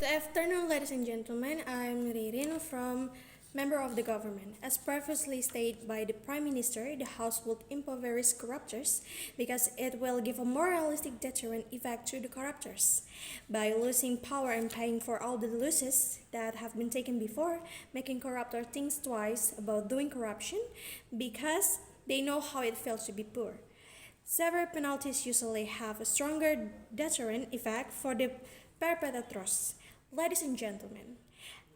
Good afternoon, ladies and gentlemen. I'm Ririn from Member of the Government. As previously stated by the Prime Minister, the House will impoverish corruptors because it will give a more realistic deterrent effect to the corruptors. By losing power and paying for all the losses that have been taken before, making corruptors think twice about doing corruption because they know how it feels to be poor. Severe penalties usually have a stronger deterrent effect for the perpetrators. Ladies and gentlemen,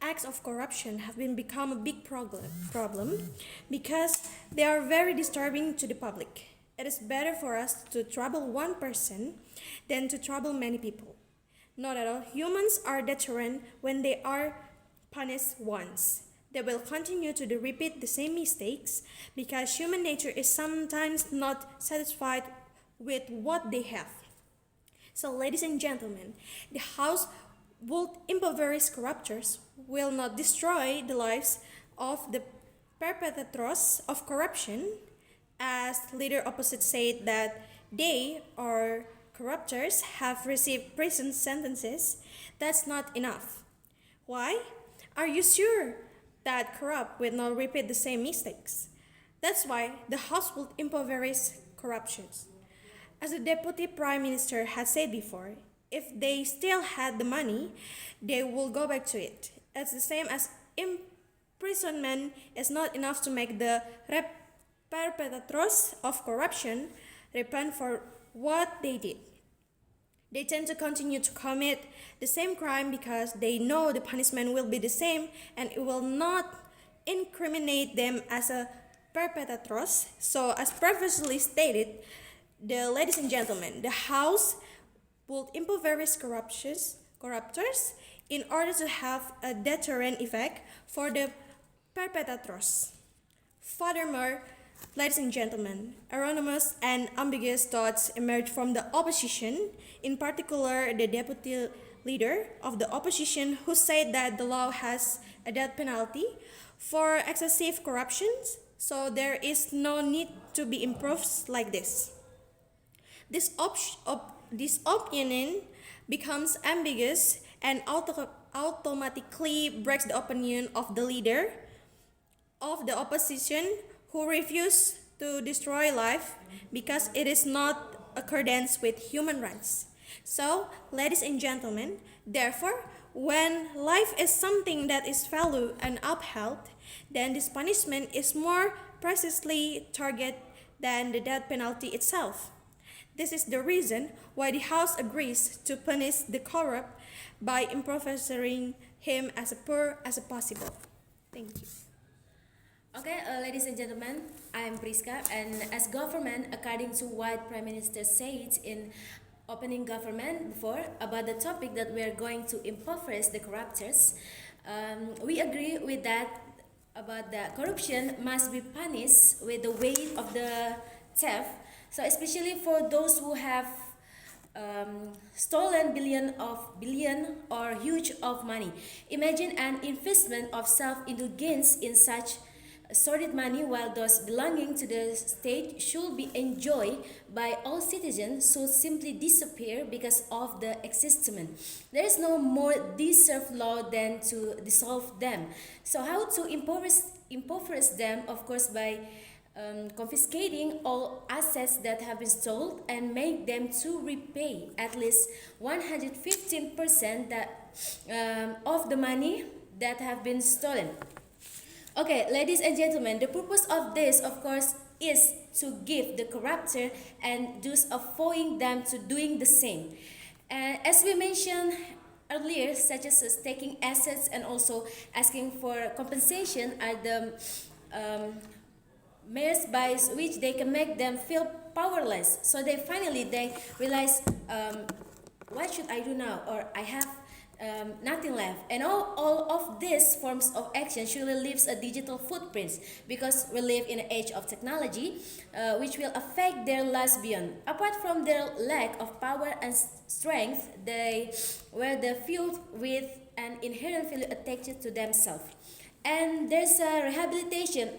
acts of corruption have become a big problem because they are very disturbing to the public. It is better for us to trouble one person than to trouble many people. Not at all humans are deterrent when they are punished once. They will continue to repeat the same mistakes because human nature is sometimes not satisfied with what they have. So, ladies and gentlemen, the House would impoverish corruptors, will not destroy the lives of the perpetrators of corruption, as leader opposite said that they or corruptors have received prison sentences. That's not enough. Why? Are you sure that corrupt will not repeat the same mistakes? That's why the House will impoverish corruptions. As the Deputy Prime Minister has said before, if they still had the money, they will go back to it. It's the same as imprisonment is not enough to make the perpetrators of corruption repent for what they did. They tend to continue to commit the same crime because they know the punishment will be the same and it will not incriminate them as a perpetrators. So, as previously stated, ladies and gentlemen, the House would impoverish corruptors in order to have a deterrent effect for the perpetrators. Furthermore, ladies and gentlemen, erroneous and ambiguous thoughts emerged from the opposition, in particular the deputy leader of the opposition who said that the law has a death penalty for excessive corruptions, so there is no need to be improved like this. This opinion becomes ambiguous and automatically breaks the opinion of the leader of the opposition who refused to destroy life because it is not accordance with human rights. So, ladies and gentlemen, therefore, when life is something that is valued and upheld, then this punishment is more precisely targeted than the death penalty itself. This is the reason why the House agrees to punish the corrupt by impoverishing him as poor as possible. Thank you. Okay, ladies and gentlemen, I'm Priska, and as government, according to what Prime Minister said in opening government before about the topic that we are going to impoverish the corruptors, we agree with that about the corruption must be punished with the weight of the theft. So especially for those who have stolen billion or huge of money. Imagine an investment of self-indulgence in such sordid money, while those belonging to the state should be enjoyed by all citizens, should simply disappear because of the existence. There is no more deserved law than to dissolve them. So how to impoverish them? Of course, by confiscating all assets that have been stolen and make them to repay at least 115% of the money that have been stolen. Okay, ladies and gentlemen, the purpose of this, of course, is to give the corruptor and those avoiding them to doing the same. As we mentioned earlier, such as taking assets and also asking for compensation are the means by which they can make them feel powerless. So they realize, what should I do now? Or I have nothing left. And all of these forms of action surely leaves a digital footprint because we live in an age of technology, which will affect their lives beyond. Apart from their lack of power and strength, they were the filled with an inherent value attached to themselves. And there's a rehabilitation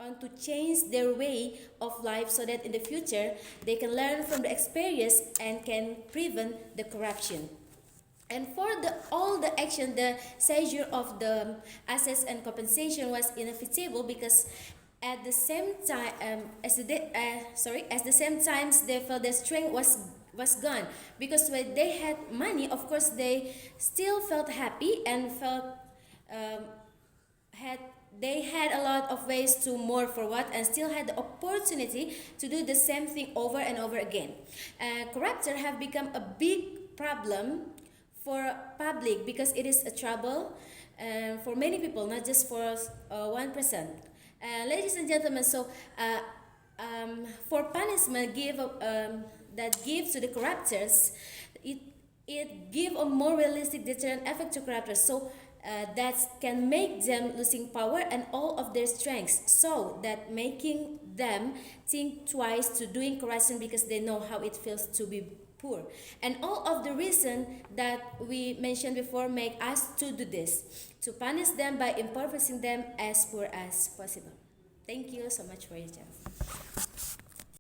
on to change their way of life so that in the future they can learn from the experience and can prevent the corruption. And for all the action, the seizure of the assets and compensation was inevitable because at the same time, as the same times they felt their strength was gone, because when they had money, of course they still felt happy and felt um, had they had a lot of ways to move forward and still had the opportunity to do the same thing over and over again. Corruption have become a big problem for public because it is a trouble for many people, not just for one person. Ladies and gentlemen, so for punishment that gives to the corruptors, it give a more realistic deterrent effect to corruptors. So that can make them losing power and all of their strengths, so that making them think twice to doing corruption because they know how it feels to be poor. And all of the reason that we mentioned before make us to do this, to punish them by impoverishing them as poor as possible. Thank you so much for your time.